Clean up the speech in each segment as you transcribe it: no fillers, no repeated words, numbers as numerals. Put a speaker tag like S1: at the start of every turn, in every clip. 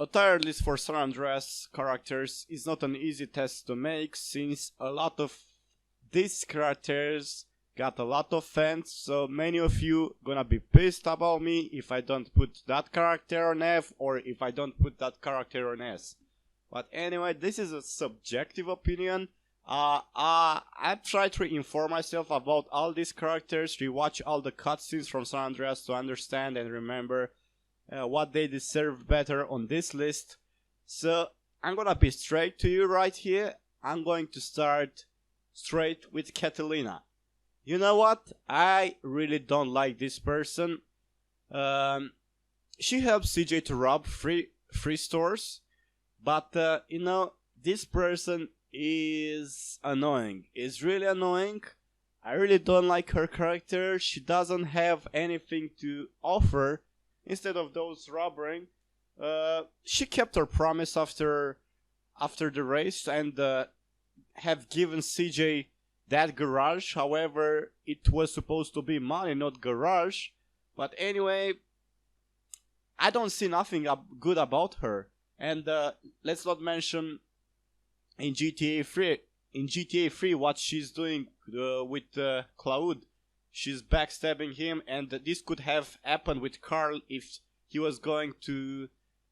S1: A tier list for San Andreas characters is not an easy task to make, since a lot of these characters got a lot of fans, so many of you gonna be pissed about me if I don't put that character on F or if I don't put that character on S. But anyway, this is a subjective opinion. I try to inform myself about all these characters, rewatch all the cutscenes from San Andreas to understand and remember what they deserve better on this list. So I'm gonna be straight to you right here. I'm going to start straight with Catalina. You know what? I really don't like this person. She helps CJ to rob free stores, but this person is annoying. Is really annoying. I really don't like her character. She doesn't have anything to offer. Instead of those robbering, she kept her promise after the race and have given CJ that garage. However, it was supposed to be money, not garage. But anyway, I don't see nothing good about her. And let's not mention in GTA 3 what she's doing with Cloud. She's backstabbing him, and this could have happened with Carl if he was going to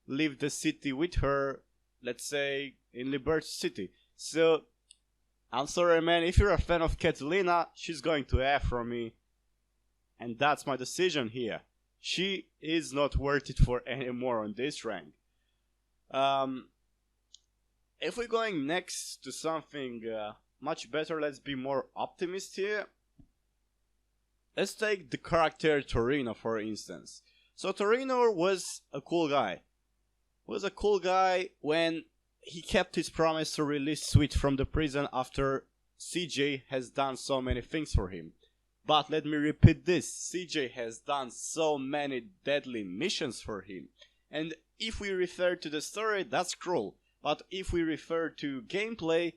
S1: leave the city with her, let's say in Liberty City. So I'm sorry, man, if you're a fan of Catalina, she's going to F from me, and that's my decision here. She is not worth it for any more on this rank. If we're going next to something much better, let's be more optimist here. Let's take the character Torino, for instance. So Torino was a cool guy. When he kept his promise to release Sweet from the prison after CJ has done so many things for him. But let me repeat this, CJ has done so many deadly missions for him. And if we refer to the story, that's cruel. But if we refer to gameplay,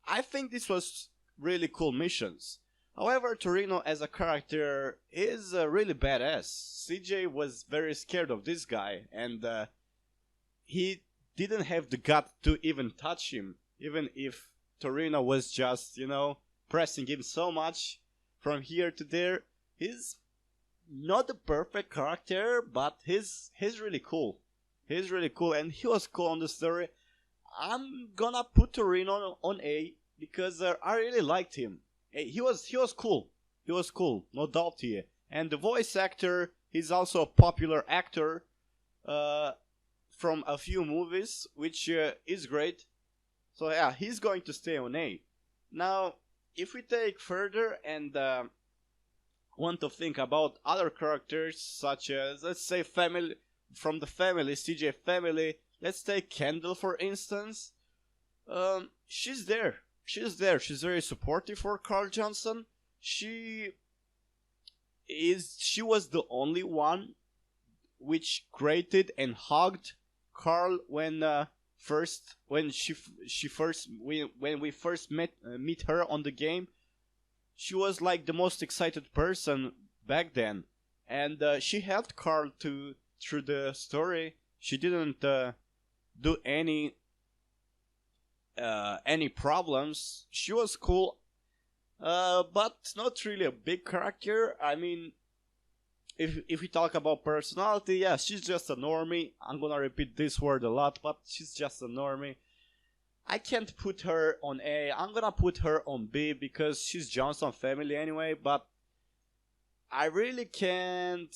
S1: I think this was really cool missions. However, Torino as a character is really badass. CJ was very scared of this guy, and he didn't have the gut to even touch him, even if Torino was just, pressing him so much from here to there. He's not the perfect character, but he's really cool. He's really cool, and he was cool on the story. I'm gonna put Torino on A because I really liked him. He was cool. He was cool, no doubt here. And the voice actor, he's also a popular actor from a few movies, which is great. So yeah, he's going to stay on A. Now, if we take further and want to think about other characters, such as, let's say, family from the family, CJ family, let's take Kendall for instance. She's there. She's very supportive for Carl Johnson. She was the only one which greeted and hugged Carl when we first meet her on the game. She was like the most excited person back then, and she helped Carl through the story. She didn't do any problems. She was cool, but not really a big character. I mean, if we talk about personality, yeah, she's just a normie. I'm gonna repeat this word a lot, but she's just a normie. I can't put her on A. I'm gonna put her on B because she's Johnson family anyway. But I really can't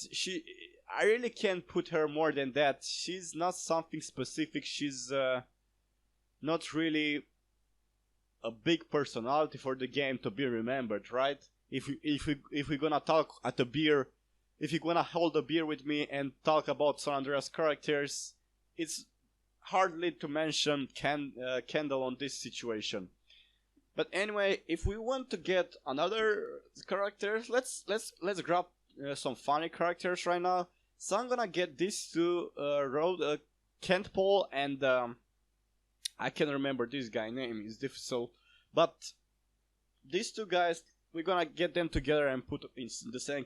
S1: put her more than that. She's not something specific. She's not really a big personality for the game to be remembered, right? If we're gonna talk at a beer, if you're gonna hold a beer with me and talk about San Andreas characters, it's hardly to mention Kendall on this situation. But anyway, if we want to get another characters, let's grab some funny characters right now. So I'm gonna get these two Kent Paul and I can't remember this guy's name, it's difficult. But these two guys, we're gonna get them together and put in the same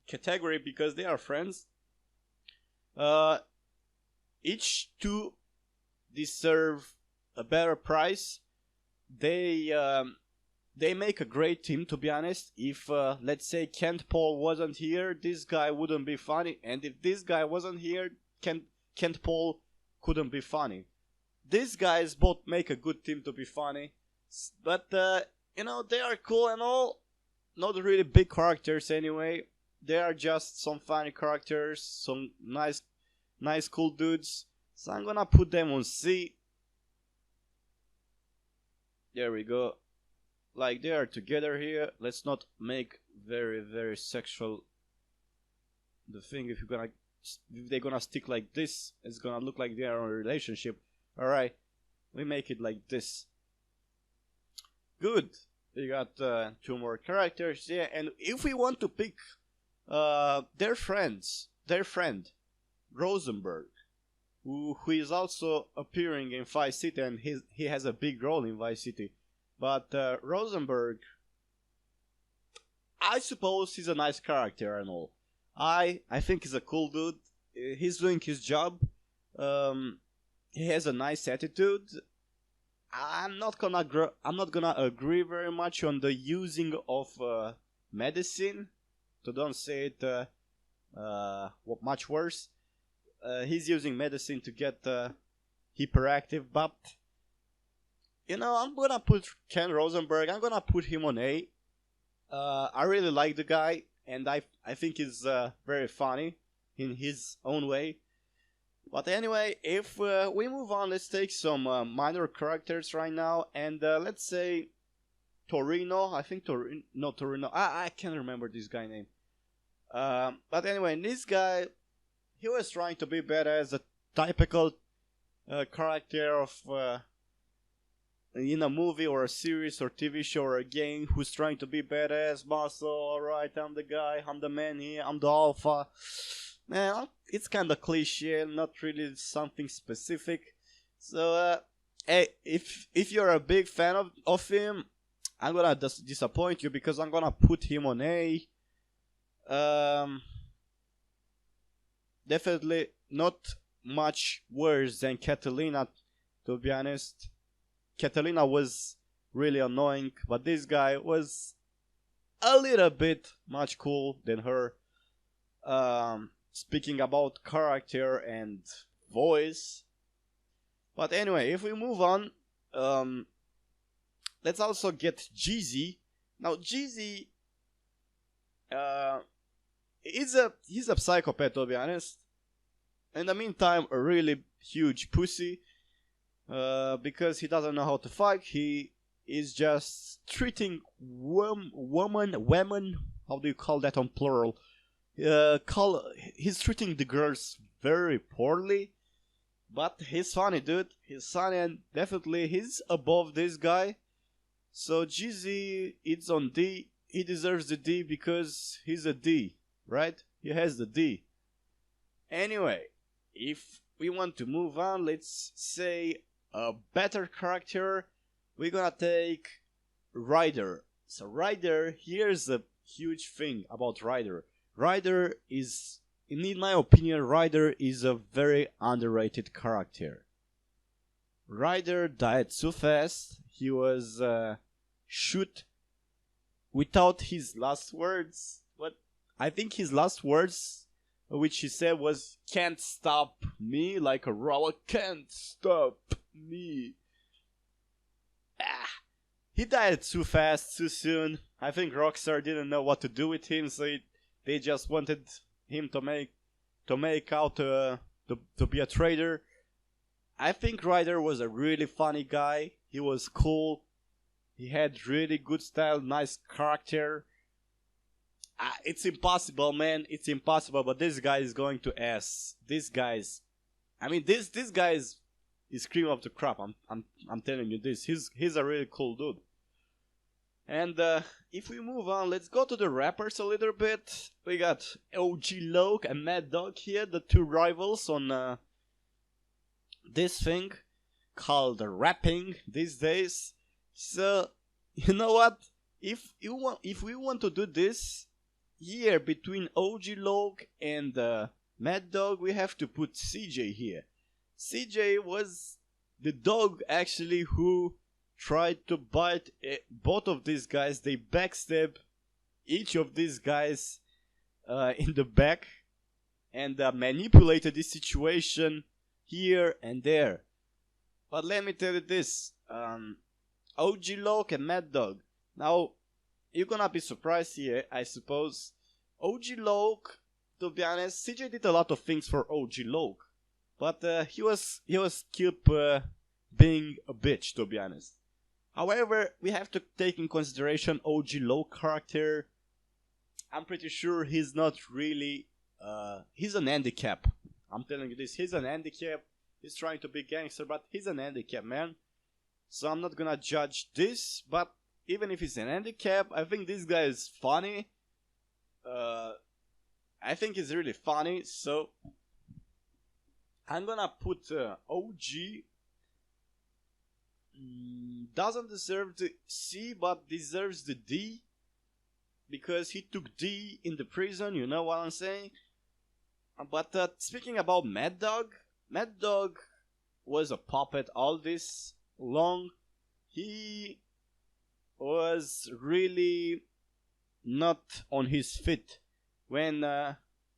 S1: category because they are friends. each two deserve a better price. They make a great team, to be honest. If let's say Kent Paul wasn't here, this guy wouldn't be funny, and if this guy wasn't here, Kent Paul couldn't be funny. These guys both make a good team to be funny, but they are cool and all. Not really big characters anyway. They are just some funny characters, some nice cool dudes. So I'm gonna put them on C. There we go. Like, they are together here. Let's not make very sexual the thing. If they're gonna stick like this, it's gonna look like they are in a relationship. Alright, we make it like this. Good. We got two more characters here, and if we want to pick their friend Rosenberg, who is also appearing in Vice City, and he has a big role in Vice City. But Rosenberg, I suppose he's a nice character and all. I think he's a cool dude. He's doing his job. He has a nice attitude. I'm not gonna agree very much on the using of medicine. So don't say it much worse. He's using medicine to get hyperactive, but I'm gonna put Ken Rosenberg. I'm gonna put him on A. I really like the guy, and I think he's very funny in his own way. But anyway, if we move on, let's take some minor characters right now, and let's say Torino. I think Torino. I can't remember this guy's name. But anyway, this guy, he was trying to be badass, a typical character of in a movie or a series or TV show or a game, who's trying to be badass, muscle. Alright, I'm the guy, I'm the man here, I'm the alpha. Man, it's kind of cliche, not really something specific. So, hey, if you're a big fan of him, I'm gonna disappoint you, because I'm gonna put him on A. Definitely not much worse than Catalina, to be honest. Catalina was really annoying, but this guy was a little bit much cool than her. Speaking about character and voice. But anyway, if we move on, let's also get Jeezy. Now Jeezy, he's a psychopath, to be honest. In the meantime, a really huge pussy. Because he doesn't know how to fight. He is just treating women. How do you call that on plural? He's treating the girls very poorly. But he's funny, dude. He's funny, and definitely he's above this guy. So Jeezy, it's on D. He deserves the D because he's a D, right? He has the D. Anyway, if we want to move on, let's say a better character. We're gonna take Ryder. So Ryder, here's a huge thing about Ryder. Ryder is, in my opinion, Ryder is a very underrated character. Ryder died so fast. He was shot without his last words. What I think his last words, which he said, was "Can't stop me like a robot. Can't stop me." He died too fast, too soon. I think Rockstar didn't know what to do with him, so they just wanted him to make out to be a traitor. I think Ryder was a really funny guy. He was cool. He had really good style, nice character. It's impossible, man. It's impossible. But this guy is going to S. This guy's cream of the crop. I'm telling you this. He's a really cool dude. And if we move on, let's go to the rappers a little bit. We got OG Loke and Mad Dog here, the two rivals on this thing called rapping these days. So you know what? If we want to do this here between OG Loke and Mad Dog, we have to put CJ here. CJ was the dog actually who tried to bite both of these guys. They backstab each of these guys in the back and manipulated this situation here and there. But let me tell you this, OG Loke and Mad Dog. Now, you're gonna be surprised here, I suppose. OG Loke, to be honest, CJ did a lot of things for OG Loke, but he was keep being a bitch, to be honest. However, we have to take in consideration OG Loke character. I'm pretty sure he's not really, he's an handicap. I'm telling you this, he's an handicap. He's trying to be gangster, but he's an handicap, man. So I'm not gonna judge this, but even if he's an handicap, I think this guy is funny. I think he's really funny, so I'm gonna put OG. Doesn't deserve the C, but deserves the D, because he took D in the prison, you know what I'm saying? But speaking about Mad Dog was a puppet all this long. He was really not on his feet when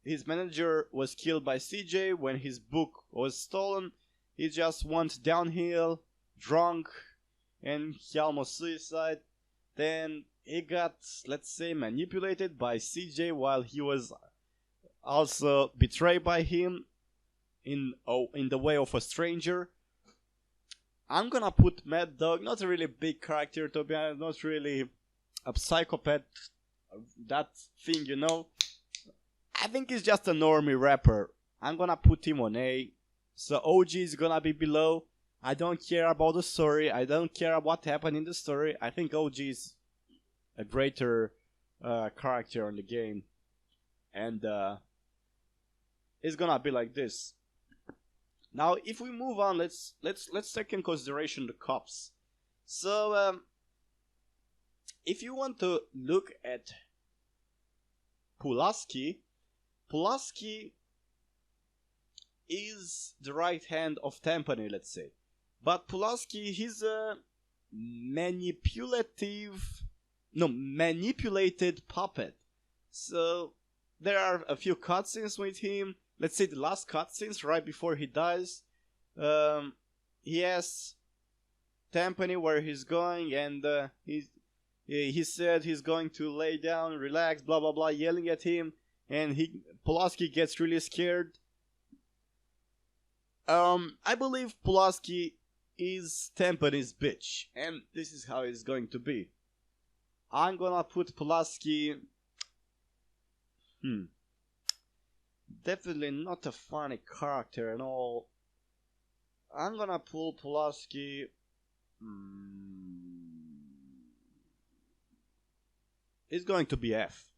S1: his manager was killed by CJ, when his book was stolen. He just went downhill, drunk, and he almost suicide. Then he got, let's say, manipulated by CJ while he was also betrayed by him in the way of a stranger. I'm gonna put Mad Dog, not a really big character, to be honest, not really a psychopath, that thing, you know. I think he's just a normie rapper. I'm gonna put him on A. So OG is gonna be below. I don't care about the story. I don't care about what happened in the story. I think OG is a greater character in the game, and it's gonna be like this. Now, if we move on, let's take in consideration the cops. So, if you want to look at Pulaski is the right hand of Tampani, let's say. But Pulaski, he's a manipulated puppet. So there are a few cutscenes with him. Let's say the last cutscenes right before he dies. He asks Tampani where he's going, and he said he's going to lay down, relax, blah blah blah, yelling at him, and Pulaski gets really scared. I believe Pulaski is Tampani's bitch, and this is how it's going to be. I'm gonna put Pulaski. Definitely not a funny character at all. I'm gonna pull Pulaski. It's going to be F.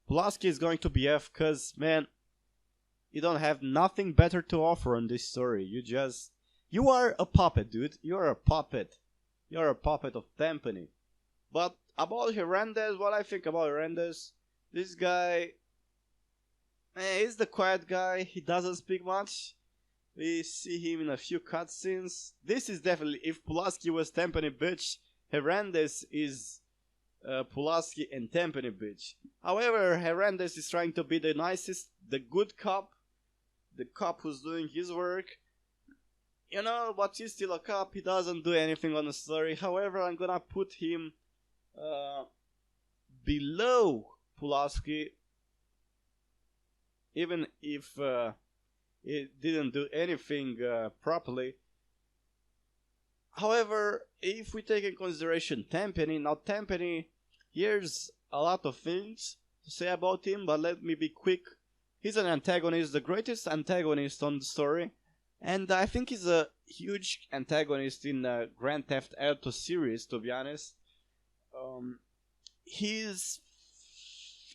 S1: Pulaski is going to be F because, man, you don't have nothing better to offer in this story. You are a puppet, dude. You're a puppet. You're a puppet of Tampani. But about Hernandez, what I think about Hernandez, this guy, he's the quiet guy. He doesn't speak much. We see him in a few cutscenes. This is definitely, if Pulaski was Tampani bitch, Hernandez is Pulaski and Tampani bitch. However, Hernandez is trying to be the nicest, the good cop, the cop who's doing his work. You know, but he's still a cop. He doesn't do anything on the story. However, I'm gonna put him below Pulaski, even if he didn't do anything properly. However, if we take in consideration Tampani, now Tampani, here's a lot of things to say about him, but let me be quick. He's an antagonist, the greatest antagonist on the story, and I think he's a huge antagonist in the Grand Theft Auto series, to be honest. He's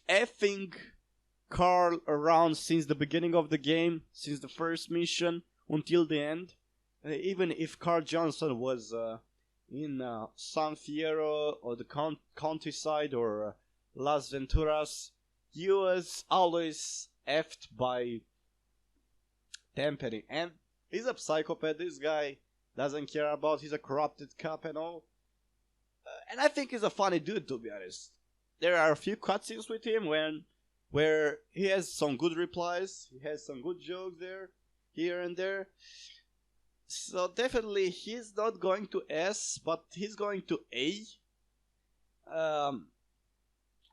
S1: effing Carl around since the beginning of the game, since the first mission until the end. Even if Carl Johnson was in San Fierro or the countryside or Las Venturas, he was always effed by Tampani. And He's a psychopath. This guy doesn't care about. He's a corrupted cop and all. And I think he's a funny dude, to be honest. There are a few cutscenes with him where he has some good replies. He has some good jokes there, here and there. So definitely he's not going to S, but he's going to A.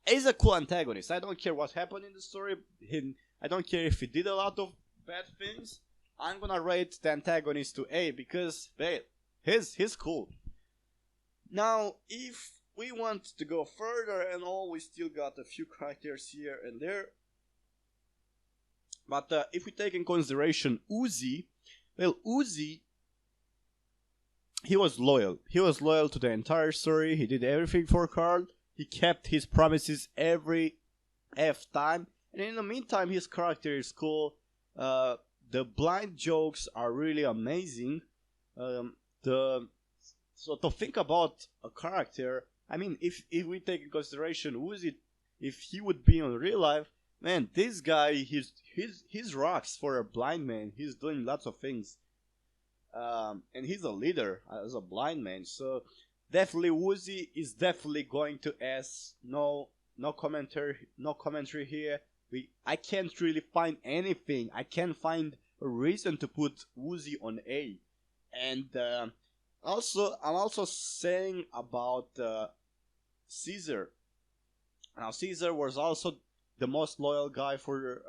S1: He's a cool antagonist. I don't care what happened in the story. I don't care if he did a lot of bad things. I'm gonna rate the antagonist to A because he's cool. Now, if we want to go further and all, we still got a few characters here and there. But if we take in consideration Uzi, well, Uzi, he was loyal. He was loyal to the entire story. He did everything for Carl. He kept his promises every time. And in the meantime, his character is cool. The blind jokes are really amazing. So to think about a character, I mean, if we take in consideration Uzi, if he would be in real life, man, this guy, he's rocks for a blind man. He's doing lots of things. And he's a leader as a blind man. So definitely Uzi is definitely going to S. No commentary here. I can't really find anything. I can't find a reason to put Uzi on A. And also, I'm also saying about Caesar. Now, Caesar was also the most loyal guy for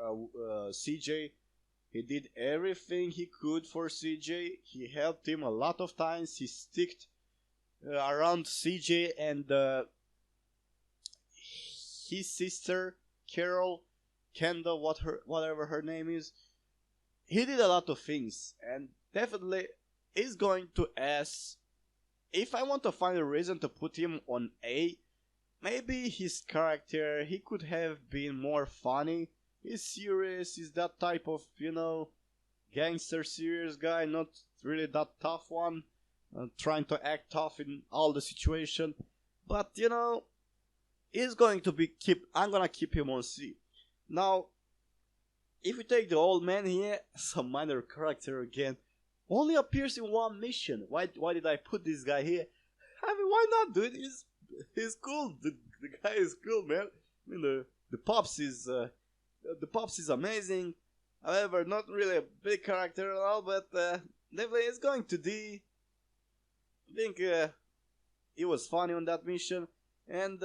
S1: CJ. He did everything he could for CJ. He helped him a lot of times. He sticked around CJ and his sister, Carol, Kendall, whatever her name is. He did a lot of things, and definitely is going to S. If I want to find a reason to put him on A, maybe his character, he could have been more funny. He's serious, he's that type of, gangster serious guy, not really that tough one, trying to act tough in all the situation. But, he's going to I'm gonna keep him on C. Now, if we take the old man here, some minor character again, only appears in one mission. Why did I put this guy here? I mean, why not, dude? He's cool. The guy is cool, man. I mean, the pops is amazing. However, not really a big character at all, but definitely it's going to D. I think it was funny on that mission. And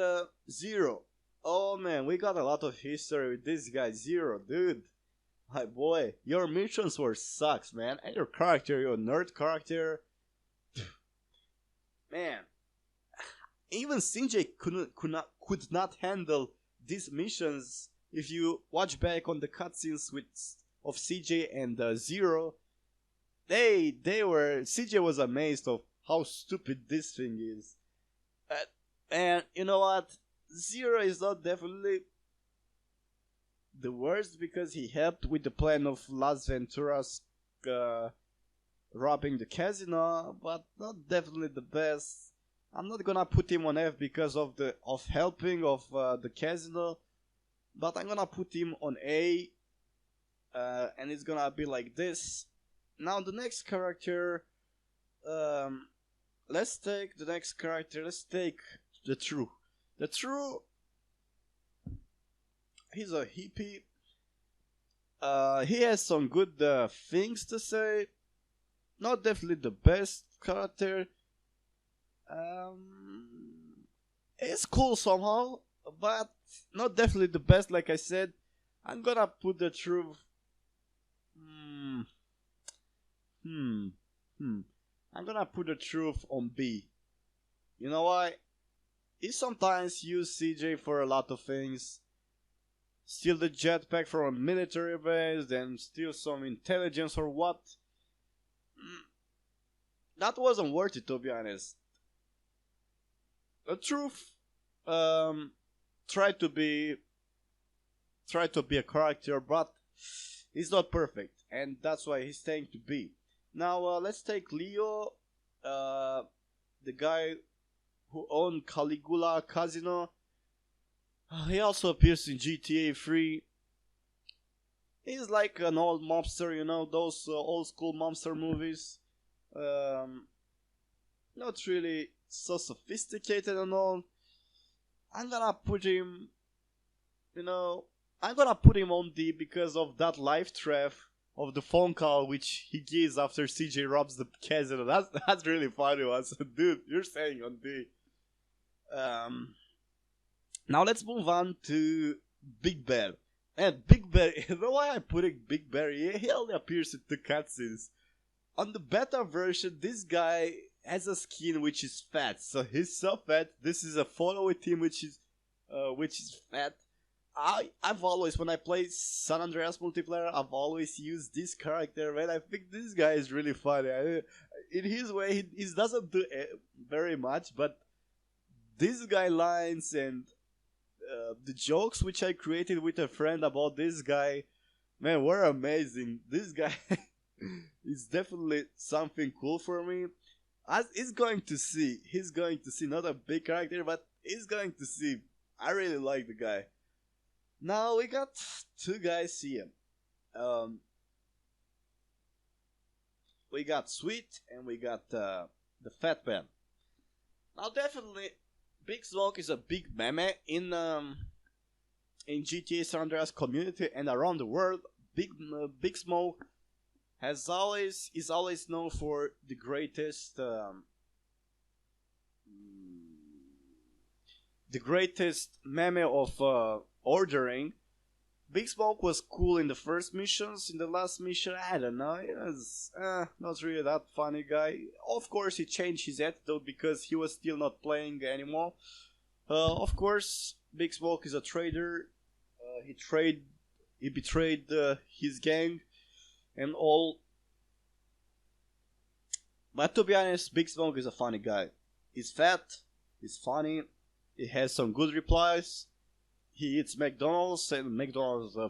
S1: Zero. Oh man, we got a lot of history with this guy, Zero, dude. My boy, your missions were sucks, man. And your character, your nerd character. Man, even CJ could not handle these missions. If you watch back on the cutscenes of CJ and Zero, CJ was amazed of how stupid this thing is. And you know what? Zero is not definitely the worst because he helped with the plan of Las Venturas robbing the casino, but not definitely the best. I'm not gonna put him on F because of helping of the casino, but I'm gonna put him on A, and it's gonna be like this. Now the next character, let's take the next character. Let's take the True. The True. He's a hippie. He has some good things to say. Not definitely the best character. It's cool somehow, but not definitely the best. Like I said, I'm gonna put the Truth. I'm gonna put the Truth on B. You know why? He sometimes use CJ for a lot of things. Steal the jetpack from a military base, then steal some intelligence or what? That wasn't worth it, to be honest. The Truth tried to be a character, but he's not perfect, and that's why he's staying to B. Now let's take Leo, the guy who owned Caligula Casino. He also appears in GTA 3. He's like an old mobster, those old school mobster movies. Um, Not really so sophisticated and all. I'm gonna put him, you know, I'm gonna put him on D because of that live threat of the phone call which he gives after CJ robs the casino. That's really funny. Dude, you're saying on D. Um, Now let's move on to Big Bear. And Big Bear, you know why I'm putting Big Bear? He only appears in the cutscenes. On the beta version, this guy has a skin which is fat. So he's so fat. This is a photo with him which is fat. I've always, when I play San Andreas multiplayer, I've always used this character, man. I think this guy is really funny. In his way, he doesn't do very much, but this guy lines and the jokes which I created with a friend about this guy, man, were amazing. This guy is definitely something cool for me. As he's going to see, not a big character, but he's going to see. I really like the guy. Now we got two guys here. We got Sweet and we got the Fat Man. Now definitely, Big Smoke is a big meme in GTA San Andreas community and around the world. Big Smoke is always known for the greatest meme of ordering. Big Smoke was cool in the first missions. In the last mission, I don't know, it was not really that funny guy. Of course, he changed his attitude because he was still not playing anymore. Of course, Big Smoke is a traitor. He betrayed his gang and all. But to be honest, Big Smoke is a funny guy. He's fat. He's funny. He has some good replies. He eats McDonald's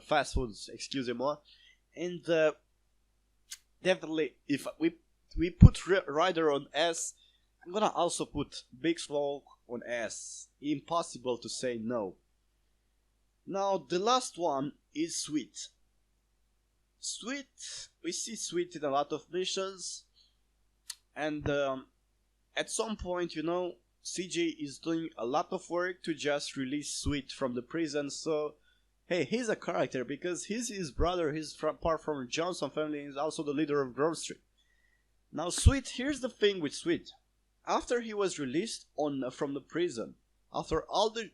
S1: fast foods, excusez-moi. And definitely, if we put Ryder on S, I'm gonna also put Big Smoke on S. Impossible to say no. Now, the last one is Sweet. We see Sweet in a lot of missions. And at some point, CJ is doing a lot of work to just release Sweet from the prison. So, hey, he's a character because he's his brother. He's part from Johnson family and he's also the leader of Grove Street. Now, Sweet, here's the thing with Sweet. After he was released from the prison, after all the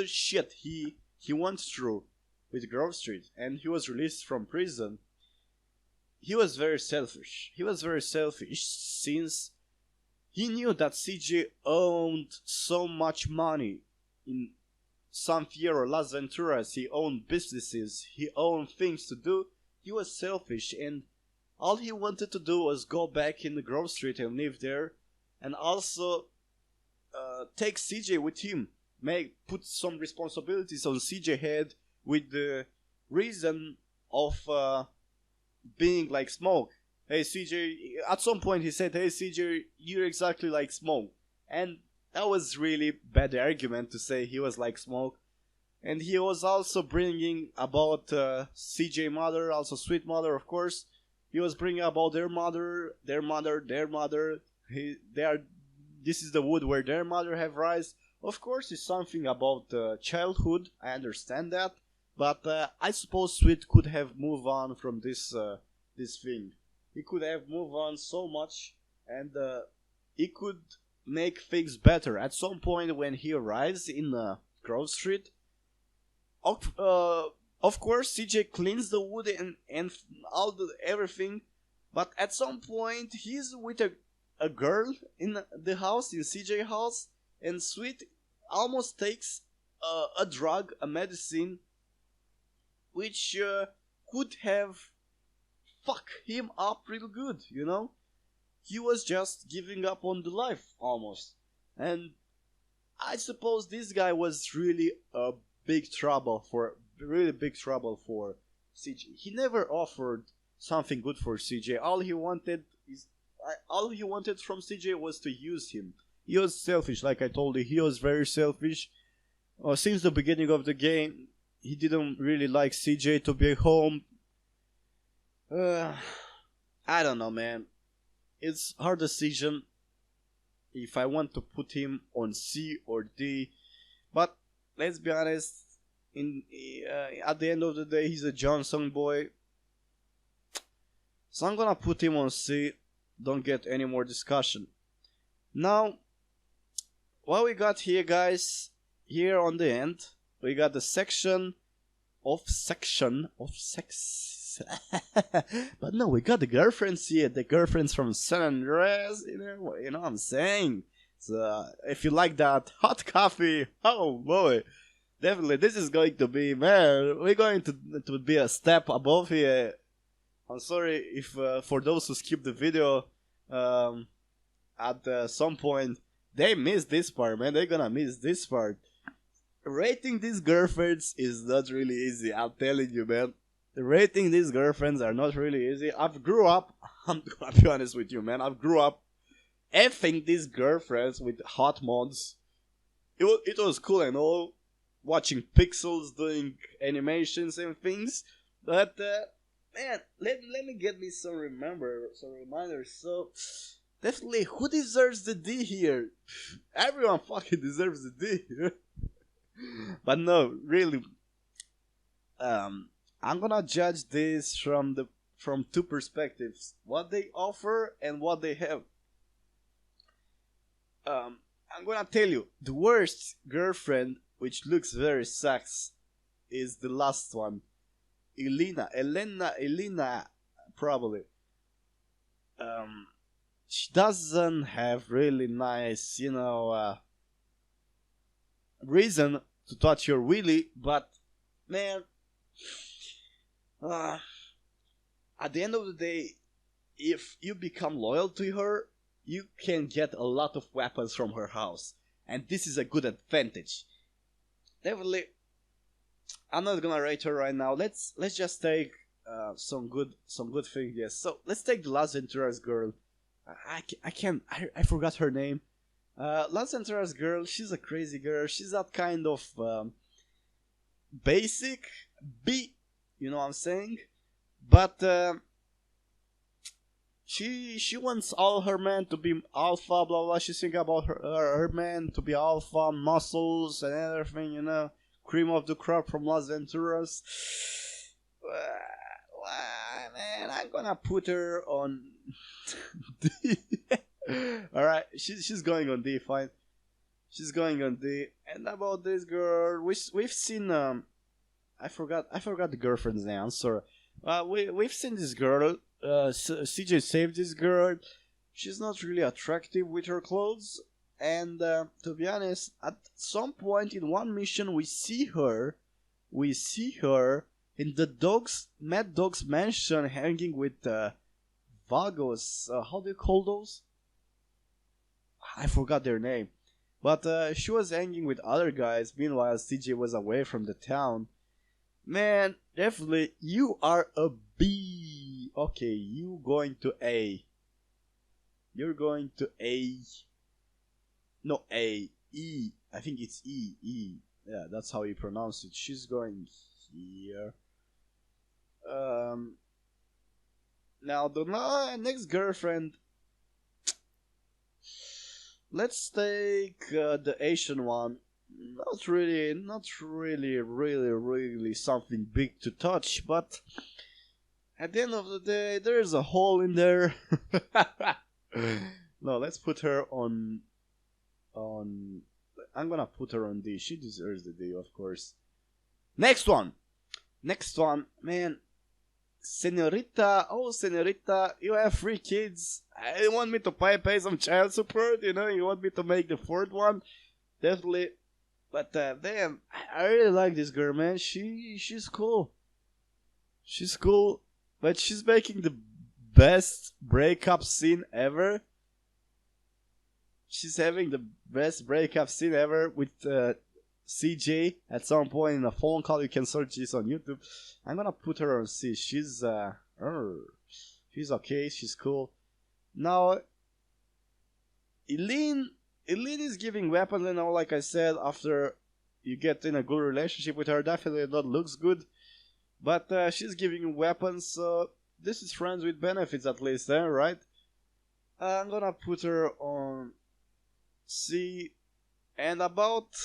S1: shit he went through with Grove Street, and he was released from prison, he was very selfish. He was very selfish since he knew that CJ owned so much money in San Fierro or Las Venturas. He owned businesses. He owned things to do. He was selfish, and all he wanted to do was go back in the Grove Street and live there, and also take CJ with him. Put some responsibilities on CJ head with the reason of being like Smoke. Hey CJ, at some point he said, hey CJ, you're exactly like Smoke. And that was really bad argument to say he was like Smoke. And he was also bringing about CJ mother, also Sweet mother, of course. He was bringing about their mother. This is the wood where their mother have rise. Of course, it's something about childhood. I understand that, but I suppose Sweet could have moved on from this thing. He could have moved on so much, and he could make things better. At some point, when he arrives in Grove Street, of course, CJ cleans the wood and all everything, but at some point, he's with a girl in the house, in CJ house, and Sweet almost takes a drug, a medicine, which could have fuck him up real good, He was just giving up on the life, almost. And I suppose this guy was really a big trouble for CJ. He never offered something good for CJ. All he wanted from CJ was to use him. He was selfish, like I told you. He was very selfish. Since the beginning of the game, he didn't really like CJ to be home. Uh, I don't know, man. It's hard decision if I want to put him on C or D. But let's be honest. In At the end of the day, he's a Johnson boy, so I'm gonna put him on C. Don't get any more discussion. Now, what we got here, guys? Here on the end, we got the section of sex. But no, we got the girlfriends here, the girlfriends from San Andreas. You know what I'm saying. So if you like that hot coffee, oh boy, definitely this is going to be, man. We're going to be a step above here. I'm sorry if for those who skip the video at some point they missed this part, man. They're gonna miss this part. Rating these girlfriends is not really easy. I'm telling you, man. Rating these girlfriends are not really easy. I've grew up. I'm gonna be honest with you, man. I've grew up effing these girlfriends with hot mods. It was cool and all, watching pixels doing animations and things. But man, let me get me some reminders. So definitely, who deserves the D here? Everyone fucking deserves the D. But no, really, I'm gonna judge this from two perspectives: what they offer and what they have. I'm gonna tell you, the worst girlfriend, which looks very sex, is the last one, Elena, probably. She doesn't have really nice, reason to touch your willy, but man, uh, at the end of the day, if you become loyal to her, you can get a lot of weapons from her house, and this is a good advantage. Definitely, I'm not gonna rate her right now. Let's just take some good things. Yes, so let's take the Las Venturas girl. I forgot her name. Las Venturas girl, she's a crazy girl. She's that kind of basic B, you know what I'm saying? But she wants all her men to be alpha, blah blah. She's thinking about her men to be alpha, muscles and everything, cream of the crop from Las Venturas. Man, I'm gonna put her on D. Alright, she's going on D, fine. She's going on D. And about this girl, we've seen I forgot the girlfriend's name. I'm sorry. We've seen this girl. CJ saved this girl. She's not really attractive with her clothes, and to be honest, at some point in one mission, we see her in the Mad Dog's mansion, hanging with Vagos. How do you call those? I forgot their name. But she was hanging with other guys. Meanwhile, CJ was away from the town. Man, definitely, you are a B. Okay, you going to A. You're going to A. No, A. E. I think it's E. E. Yeah, that's how you pronounce it. She's going here. Now, the next girlfriend. Let's take the Asian one. Not really, really something big to touch, but at the end of the day, there's a hole in there. No, let's put her on. I'm gonna put her on D. She deserves the D, of course. Next one, man. Senorita, you have 3 kids. You want me to pay some child support? You want me to make the 4th one? Definitely. But damn, I really like this girl, man. She's cool. She's cool, but she's making the best breakup scene ever. She's having the best breakup scene ever with CJ at some point in a phone call. You can search this on YouTube. I'm gonna put her on C. She's okay. She's cool. Now, Eileen is giving weapons, like I said, after you get in a good relationship with her, definitely that looks good. But she's giving weapons, so this is friends with benefits at least, right? I'm gonna put her on C. And about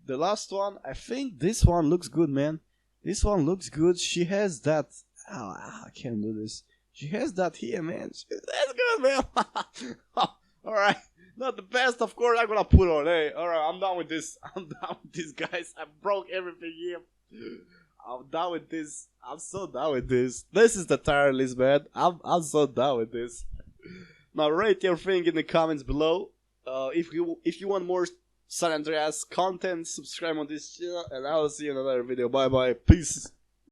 S1: the last one, I think this one looks good, man. This one looks good. She has that. Oh, I can't do this. She has that here, man. That's good, man. Alright. Not the best, of course. I'm gonna put on. Hey, alright, I'm done with this. I'm done with this, guys. I broke everything here. I'm done with this. I'm so done with this. This is the tier list, man. I'm so done with this. Now rate your thing in the comments below. If you want more San Andreas content, subscribe on this channel, and I will see you in another video. Bye bye. Peace.